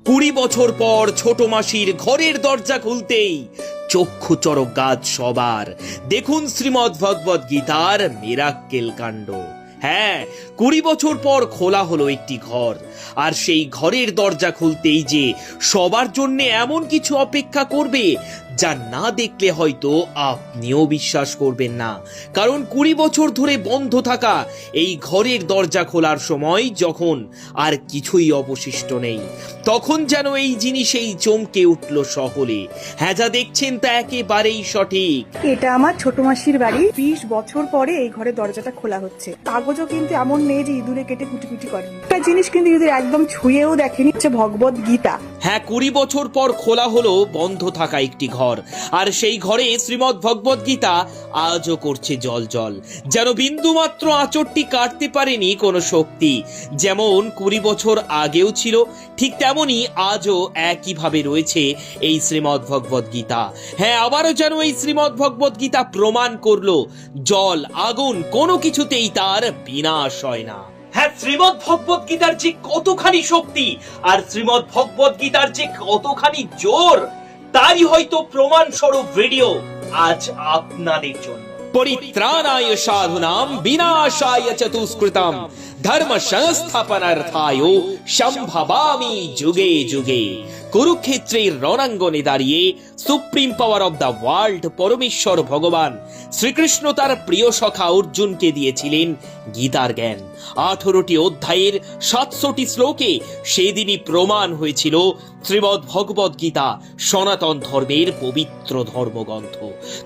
20 বছর পর ছোট মাসির ঘরের দরজা খুলতেই চক্ষু চড়ক গাছ সবার। দেখুন শ্রীমদ্ ভগবদ গীতার মিরাক্কেল কাণ্ড। হ্যাঁ, 20 বছর পর খোলা হলো একটি ঘর, আর সেই ঘরের দরজা খুলতেই যে সবার জন্য এমন কিছু অপেক্ষা করবে যা না দেখলে হয়তো আপনিও বিশ্বাস করবেন না। কারণ 20 বছর ধরে বন্ধ থাকা এই ঘরের দরজা খোলার সময় যখন আর কিছুই অবশিষ্ট নেই, তখন যেন এই জিনিসেই চমকে উঠল সকলে। হ্যাঁ, যা দেখছেন তা একেবারেই সঠিক। এটা আমার ছোট মাসির বাড়ি। 20 বছর পরে এই ঘরের দরজাটা খোলা হচ্ছে। কাগজও কিন্তু এমন নেই যে ইঁদুরে কেটে কুটি করেনি। একটা জিনিস কিন্তু ইঁদুর একদম ছুঁয়েও দেখেনি, হচ্ছে ভগবদ গীতা। হ্যাঁ, 20 বছর পর খোলা হলো বন্ধ থাকা একটি ঘর, আর সেই ঘরে শ্রীমদ্ ভগবদ গীতা আজও করছে জল জল। যেন বিন্দু মাত্র আঁচড়টি কাটতে পারেনি কোনো শক্তি। যেমন 20 বছর আগেও ছিল, ঠিক তেমনি আজও একইভাবে রয়েছে এই শ্রীমদ্ ভগবদ গীতা। হ্যাঁ, আবারও যেন এই শ্রীমদ্ ভগবদ গীতা প্রমাণ করলো জল আগুন কোনো কিছুতেই তার বিনাশ হয় না। হ্যাঁ, শ্রীমদ্ ভগবদ গীতার যে কতখানি শক্তি আর শ্রীমদ্ ভগবদ গীতার যে কতখানি জোর, তারই হয়তো প্রমাণ স্বরূপ ভিডিও আজ আপনাদের জন্য। পরিত্রাণায় সাধুনাম বিনাশায় চ দুষ্কৃতাম ধর্ম সংস্থাপনার্থায় সম্ভবামি যুগে যুগে। কুরুক্ষেত্রের রণাঙ্গনে দাঁড়িয়ে supreme power of the world পরমেশ্বর ভগবান শ্রীকৃষ্ণ তার প্রিয় সখা অর্জুনকে দিয়েছিলেন গীতার জ্ঞান। 18টি অধ্যায়ের 700টি শ্লোকে সেদিনই প্রমাণ হয়েছিল শ্রীমদ্ ভগবদ গীতা সনাতন ধর্মের পবিত্র ধর্মগ্রন্থ।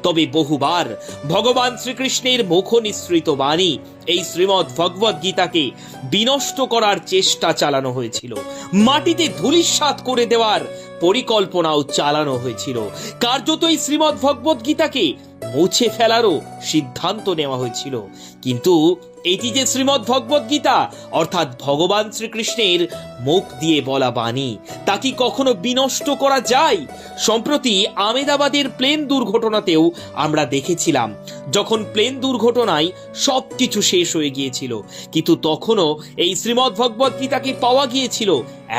তবে বহুবার ভগবান শ্রীকৃষ্ণের মুখ নিঃসৃত বাণী এই শ্রীমদ্ ভগবদ গীতাকে বিনষ্ট করার চেষ্টা চালানো হয়েছিল, মাটিতে ধূলিসাৎ করে দেওয়ার পরিকল্পনাও চালানো হয়েছিল। কার্যত এই শ্রীমদ্ ভগবদ গীতাকে মুছে ফেলারও সিদ্ধান্ত নেওয়া হয়েছিল। কিন্তু এটি যে শ্রীমদ্ ভগবদ গীতা, অর্থাৎ ভগবান শ্রীকৃষ্ণের মুখ দিয়ে বলা বাণী, তা কি কখনো বিনষ্ট করা যায়? সম্প্রতি আমেদাবাদের প্লেন দুর্ঘটনাতেও আমরা দেখেছিলাম, যখন প্লেন দুর্ঘটনায় সবকিছু শেষ হয়ে গিয়েছিল, কিন্তু তখনও এই শ্রীমদ্ ভগবদ গীতাকে পাওয়া গিয়েছিল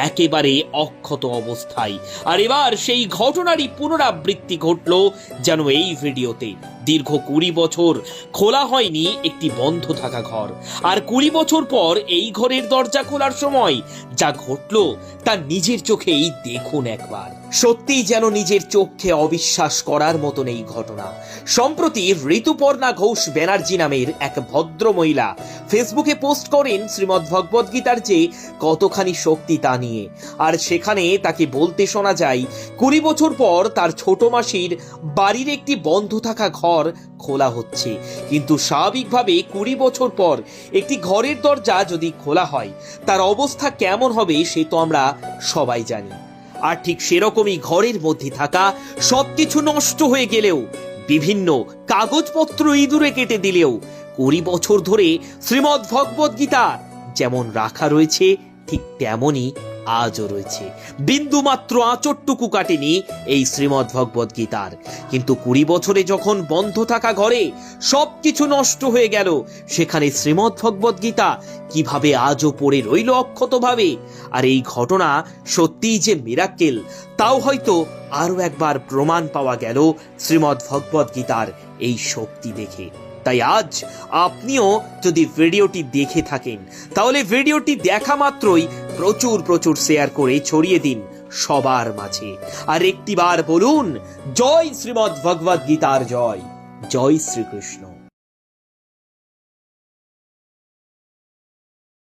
একেবারে অক্ষত অবস্থায়। আর এবার সেই ঘটনারই পুনরাবৃত্তি ঘটল যেন এই ভিডিওতে। দীর্ঘ 20 বছর খোলা হয়নি একটি বন্ধ থাকা ঘর, আর 20 বছর পর এই ঘরের দরজা খোলার সময় যা ঘটলো তা নিজের চোখেই দেখুন একবার। সত্যিই যেন নিজের চোখে অবিশ্বাস করার মতন এই ঘটনা। সম্প্রতি ঋতুপর্ণা ঘোষ ব্যানার্জি নামের এক ভদ্র মহিলা ফেসবুকে পোস্ট করেন শ্রীমদ্ ভগবদ গীতার যে কতখানি শক্তি তা নিয়ে। আর সেখানে তাকে বলতে শোনা যায় 20 বছর পর তার ছোট মাসির বাড়ির একটি বন্ধ থাকা ঘর খোলা হচ্ছে। কিন্তু স্বাভাবিকভাবে 20 বছর পর একটি ঘরের দরজা যদি খোলা হয় তার অবস্থা কেমন হবে সে তো আমরা সবাই জানি। আর ঠিক সেরকমই ঘরের মধ্যে থাকা সবকিছু নষ্ট হয়ে গেলেও, বিভিন্ন কাগজপত্র ইঁদুরে কেটে দিলেও 20 বছর ধরে শ্রীমদ্ ভগবদ গীতা যেমন রাখা রয়েছে ঠিক তেমনই আজও রয়েছে। বিন্দু মাত্র আঁচড়টুকু কাটেনি এই শ্রীমদ্ ভগবদ গীতার। কিন্তু 20 বছরে যখন বন্ধ থাকা ঘরে সবকিছু নষ্ট হয়ে গেল, সেখানে শ্রীমদ্ ভগবদ গীতা কিভাবে আজও পড়ে রইল অক্ষতভাবে? আর এই ঘটনা সত্যিই যে মিরাক্কেল, তাও হয়তো আরো একবার প্রমাণ পাওয়া গেল শ্রীমদ্ ভগবদ গীতার এই শক্তি দেখে। তাই আজ আপনিও যদি ভিডিওটি দেখে থাকেন, তাহলে ভিডিওটি দেখা মাত্রই প্রচুর শেয়ার করে ছড়িয়ে দিন সবার মাঝে। আর একটিবার বলুন, জয় শ্রীমদ্ ভগবদ গীতার জয়, জয় শ্রীকৃষ্ণ।